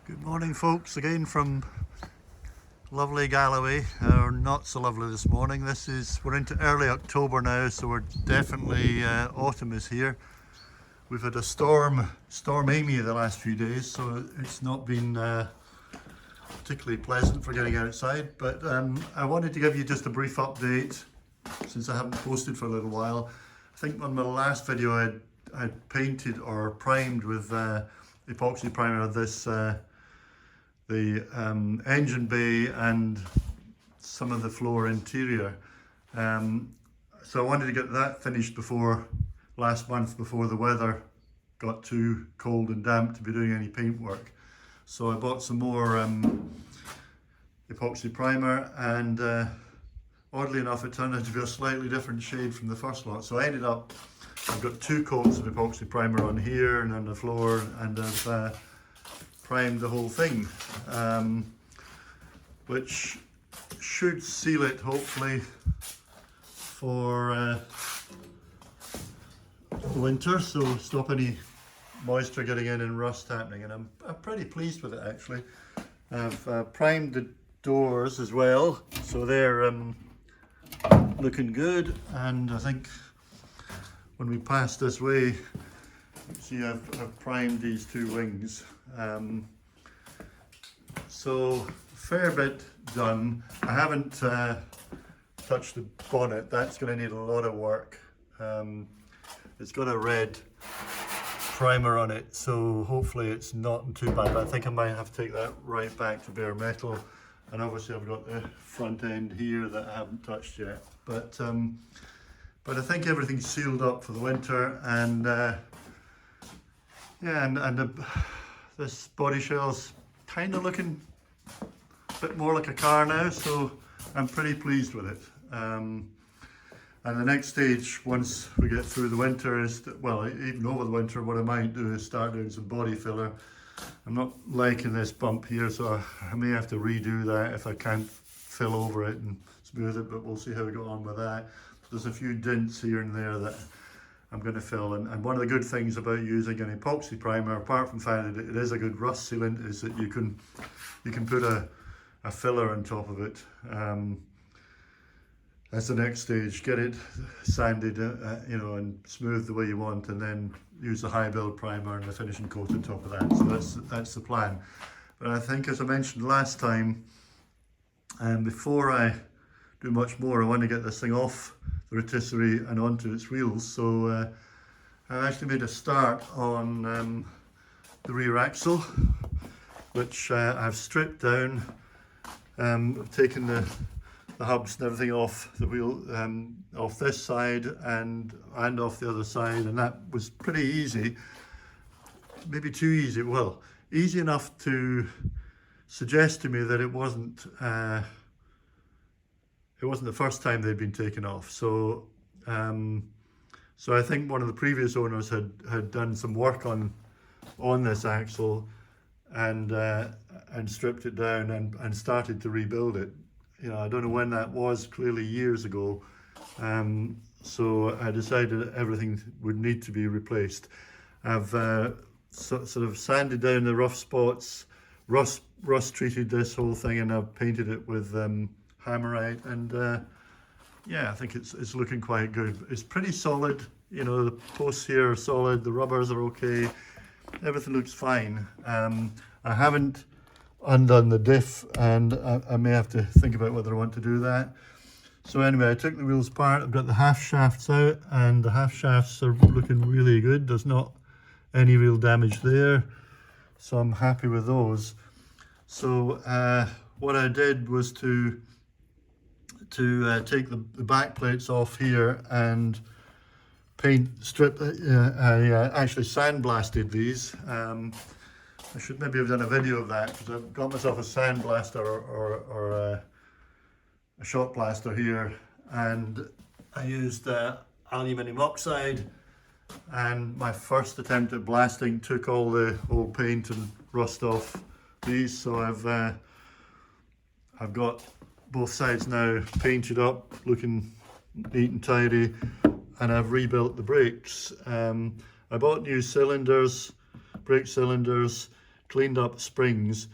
Good morning, folks, again from lovely Galloway, or not so lovely this morning. We're into early October now, so we're definitely, autumn is here. We've had a Storm Amy the last few days, so it's not been particularly pleasant for getting outside, but I wanted to give you just a brief update since I haven't posted for a little while. I think on my last video I painted or primed with epoxy primer the engine bay and some of the floor interior. So I wanted to get that finished last month before the weather got too cold and damp to be doing any paint work. So I bought some more epoxy primer, and oddly enough it turned out to be a slightly different shade from the first lot. So I've got 2 coats of epoxy primer on here and on the floor, and I've primed the whole thing, which should seal it hopefully for winter, so stop any moisture getting in and rust happening, and I'm pretty pleased with it actually. I've primed the doors as well, so they're looking good, and I think when we pass this way, see I've primed these 2 wings. So a fair bit done. I haven't touched the bonnet. That's going to need a lot of work. It's got a red primer on it, so hopefully it's not too bad, but I think I might have to take that right back to bare metal. And obviously I've got the front end here that I haven't touched yet, but I think everything's sealed up for the winter, and this body shell's kind of looking a bit more like a car now, so I'm pretty pleased with it. And the next stage, once we get through the winter, even over the winter, what I might do is start doing some body filler. I'm not liking this bump here, so I may have to redo that if I can't fill over it and smooth it, but we'll see how we go on with that. There's a few dints here and there that I'm going to fill, and one of the good things about using an epoxy primer, apart from finding that it is a good rust sealant, is that you can put a filler on top of it. That's the next stage. Get it sanded, and smooth the way you want, and then use the high build primer and the finishing coat on top of that. So that's the plan. But I think, as I mentioned last time, before I do much more, I want to get this thing off the rotisserie and onto its wheels. So I actually made a start on the rear axle, which I've stripped down. I've taken the hubs and everything off the wheel, off this side and off the other side, and that was pretty easy. Maybe too easy. Well, easy enough to suggest to me that it wasn't the first time they'd been taken off. So I think one of the previous owners had done some work on this axle and stripped it down and started to rebuild it. I don't know when that was, clearly years ago. So I decided everything would need to be replaced. I've sort of sanded down the rough spots, rust treated this whole thing, and I've painted it with Hammerite, and I think it's looking quite good. It's pretty solid. The posts here are solid, the rubbers are okay, everything looks fine. I haven't undone the diff, and I may have to think about whether I want to do that. So anyway, I took the wheels apart. I've got the half shafts out, and the half shafts are looking really good. There's not any real damage there, so I'm happy with those. So what I did was to take the back plates off here and strip. I actually sandblasted these. I should maybe have done a video of that, because I've got myself a sandblaster or a shot blaster here, and I used aluminium oxide, and my first attempt at blasting took all the old paint and rust off these. So I've got both sides now painted up, looking neat and tidy, and I've rebuilt the brakes. I bought new cylinders, brake cylinders. cleaned up springs.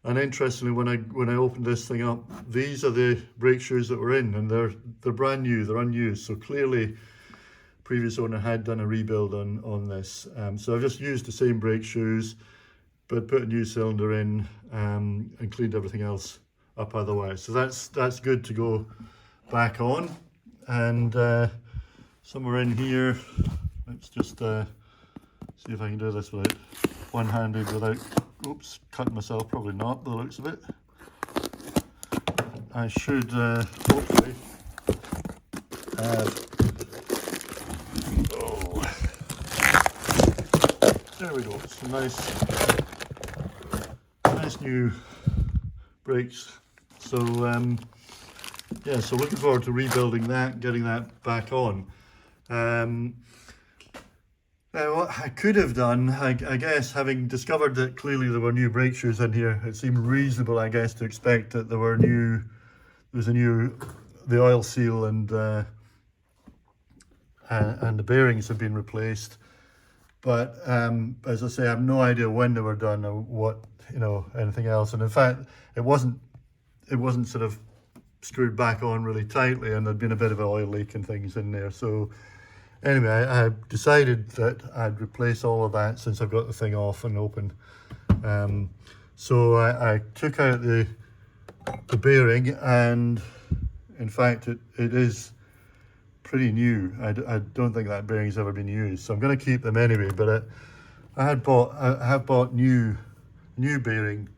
And interestingly, when I opened this thing up, these are the brake shoes that were in, and they're brand new, they're unused. So clearly, previous owner had done a rebuild on this. So I've just used the same brake shoes, but put a new cylinder in and cleaned everything else up otherwise. So that's good to go back on. And somewhere in here, let's just see if I can do this with it one-handed without, oops, cutting myself. Probably not, by the looks of it. I should hopefully have, oh, there we go, some nice new brakes. So yeah, so looking forward to rebuilding that, getting that back on. Now, what I could have done, I guess, having discovered that clearly there were new brake shoes in here, it seemed reasonable, I guess, to expect that there was the oil seal and the bearings have been replaced. But as I say, I have no idea when they were done or what, anything else. And in fact, it wasn't sort of screwed back on really tightly, and there'd been a bit of an oil leak and things in there. So anyway, I decided that I'd replace all of that since I've got the thing off and open. So I took out the bearing, and in fact it is pretty new. I don't think that bearing's ever been used, so I'm going to keep them anyway. But I have bought new bearing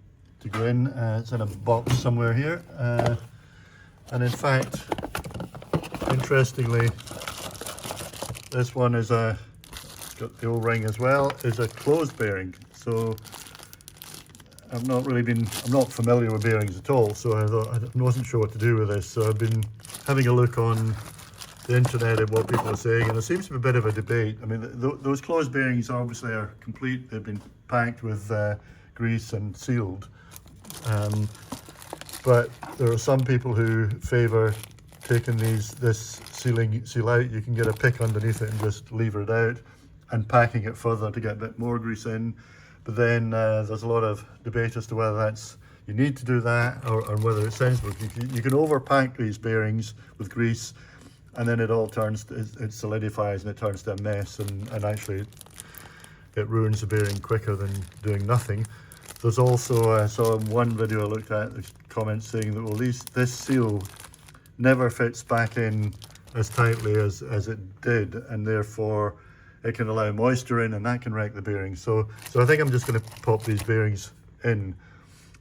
to go in. It's in a box somewhere here, and in fact, interestingly, this one is it's got the O-ring as well, is a closed bearing. So I'm not familiar with bearings at all, so I thought I wasn't sure what to do with this. So I've been having a look on the internet at what people are saying, and there seems to be a bit of a debate. I mean, those closed bearings obviously are complete. They've been packed with grease and sealed. But there are some people who favour taking this seal out. You can get a pick underneath it and just lever it out, and packing it further to get a bit more grease in. But then there's a lot of debate as to whether you need to do that or whether it's sensible. You can overpack these bearings with grease, and then it solidifies and it turns to a mess, and actually it ruins the bearing quicker than doing nothing. There's also, I saw in one video I looked at, there's comments saying that, well, this seal never fits back in as tightly as it did, and therefore it can allow moisture in, and that can wreck the bearings. So I think I'm just going to pop these bearings in.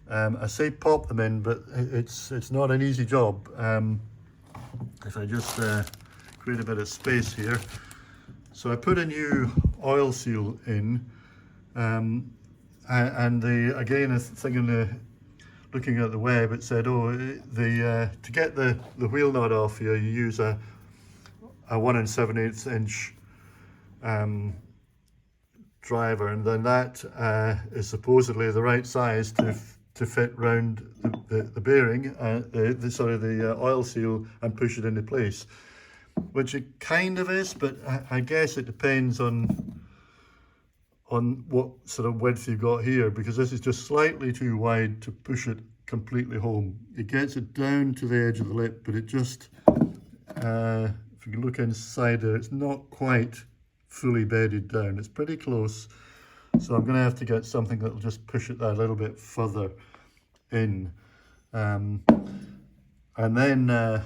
I say pop them in, but it's not an easy job. If I just create a bit of space here. So I put a new oil seal in, and again, looking at the web, it said, to get the wheel nut off here, you use a 1 7/8 inch driver, and then that is supposedly the right size to fit round the bearing, the oil seal, and push it into place, which it kind of is, but I guess it depends on what sort of width you've got here, because this is just slightly too wide to push it completely home. It gets it down to the edge of the lip, but it just, if you look inside there, it's not quite fully bedded down. It's pretty close, so I'm going to have to get something that will just push it that little bit further in. And then the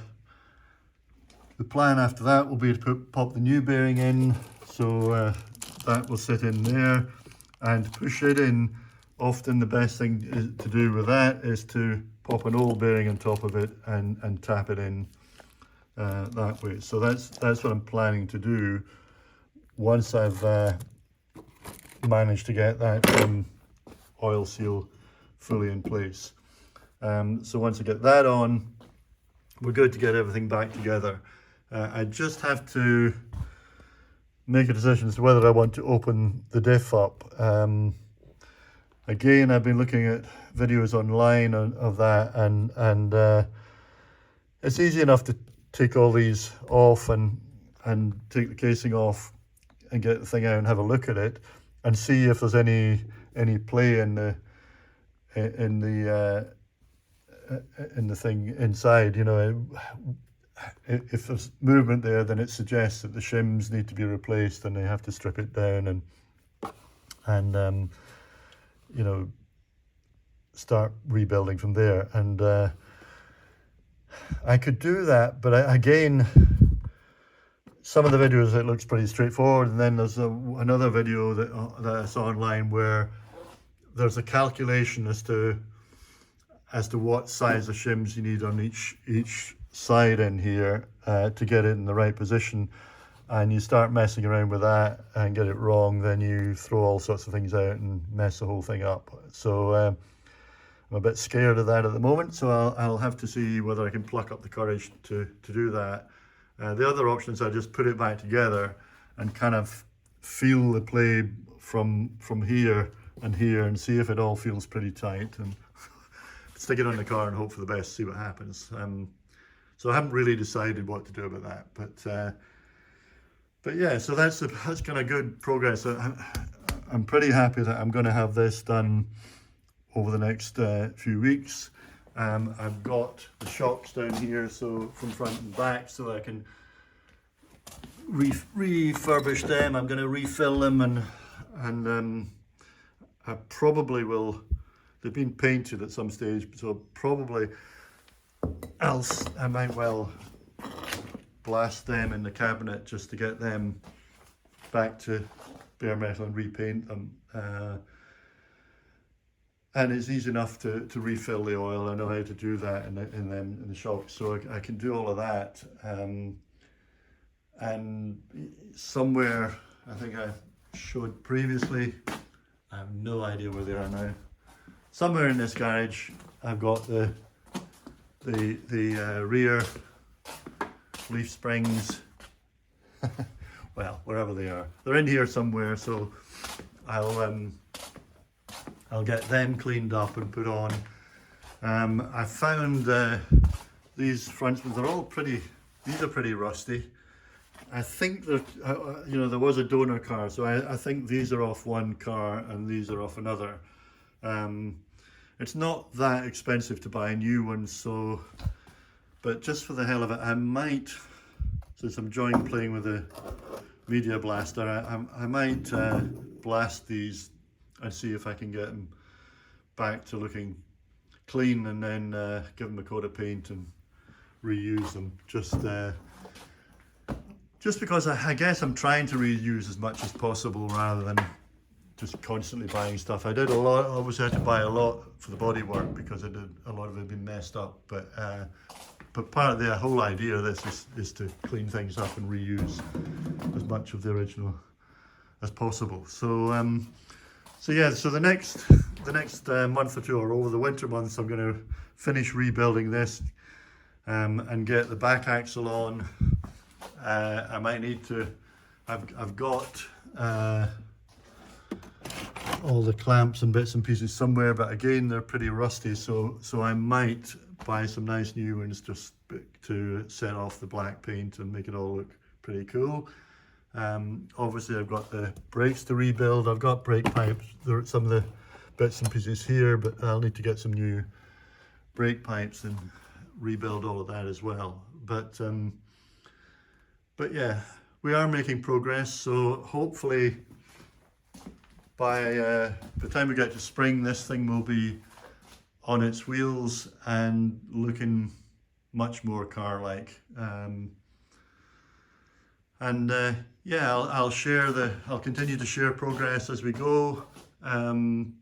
plan after that will be to pop the new bearing in, so that will sit in there, and push it in. Often the best thing to do with that is to pop an old bearing on top of it and tap it in that way. So that's what I'm planning to do once I've managed to get that oil seal fully in place. So once I get that on, we're good to get everything back together. I just have to make a decision as to whether I want to open the diff up. Again, I've been looking at videos online of that, and it's easy enough to take all these off and take the casing off and get the thing out and have a look at it and see if there's any any play in the thing inside. You know, if there's movement there, then it suggests that the shims need to be replaced and they have to strip it down and you know, start rebuilding from there. And I could do that, but again, some of the videos it looks pretty straightforward, and then there's another video that I saw online where there's a calculation as to what size of shims you need on each side in here to get it in the right position. And you start messing around with that and get it wrong, then you throw all sorts of things out and mess the whole thing up. So I'm a bit scared of that at the moment, so I'll have to see whether I can pluck up the courage to do that. The other option is I just put it back together and kind of feel the play from here and here and see if it all feels pretty tight, and stick it on the car and hope for the best, see what happens. So I haven't really decided what to do about that, but yeah, so that's kind of good progress. I'm pretty happy that I'm going to have this done over the next few weeks. I've got the shocks down here, so from front and back, so I can refurbish them. I'm going to refill them, and I probably will. They've been painted at some stage, so probably I might well blast them in the cabinet just to get them back to bare metal and repaint them. And it's easy enough to refill the oil. I know how to do that in the shocks, so I can do all of that. And somewhere, I think I showed previously, I have no idea where they are now. Somewhere in this garage, I've got the rear leaf springs. Well, wherever they are, they're in here somewhere. So I'll get them cleaned up and put on. I found these front ones, they're all pretty, these are pretty rusty. I think that, you know, there was a donor car, so I think these are off one car and these are off another. It's not that expensive to buy new ones, so, but just for the hell of it, I might, since I'm playing with the Media Blaster, I might blast these and see if I can get them back to looking clean, and then give them a coat of paint and reuse them. Just because I guess I'm trying to reuse as much as possible rather than just constantly buying stuff. I did a lot, obviously I had to buy a lot for the bodywork because a lot of it had been messed up, but part of the whole idea of this is to clean things up and reuse as much of the original as possible. So yeah, so the next month or two, or over the winter months, I'm going to finish rebuilding this and get the back axle on. I might need to, I've got all the clamps and bits and pieces somewhere, but again they're pretty rusty, so I might buy some nice new ones just to set off the black paint and make it all look pretty cool. Obviously I've got the brakes to rebuild, I've got brake pipes, there are some of the bits and pieces here, but I'll need to get some new brake pipes and rebuild all of that as well. But yeah, we are making progress, so hopefully by the time we get to spring, this thing will be on its wheels and looking much more car-like. Yeah, I'll continue to share progress as we go, and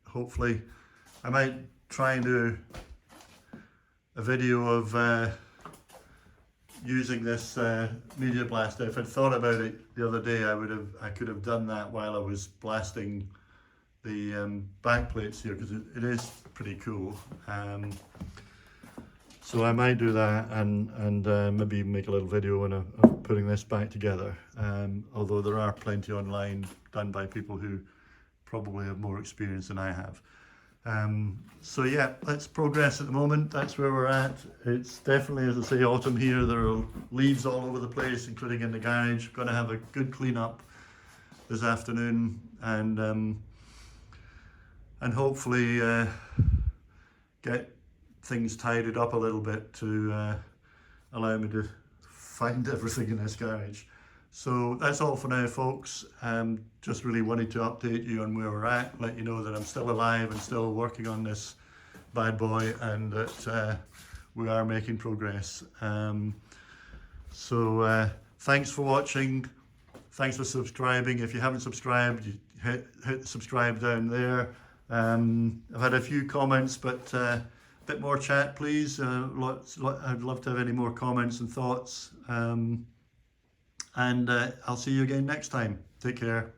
hopefully I might try and do a video of using this Media Blaster. If I'd thought about it the other day, I could have done that while I was blasting the back plates here, because it is pretty cool. So I might do that and maybe make a little video of putting this back together. Although there are plenty online done by people who probably have more experience than I have. So yeah, let's progress at the moment. That's where we're at. It's definitely, as I say, autumn here. There are leaves all over the place, including in the garage. Going to have a good clean up this afternoon, and hopefully get things tidied up a little bit to allow me to find everything in this garage. So that's all for now, folks. Just really wanted to update you on where we're at, let you know that I'm still alive and still working on this bad boy, and that we are making progress. Thanks for watching. Thanks for subscribing. If you haven't subscribed, you hit subscribe down there. I've had a few comments, but a bit more chat, please. I'd love to have any more comments and thoughts. And I'll see you again next time. Take care.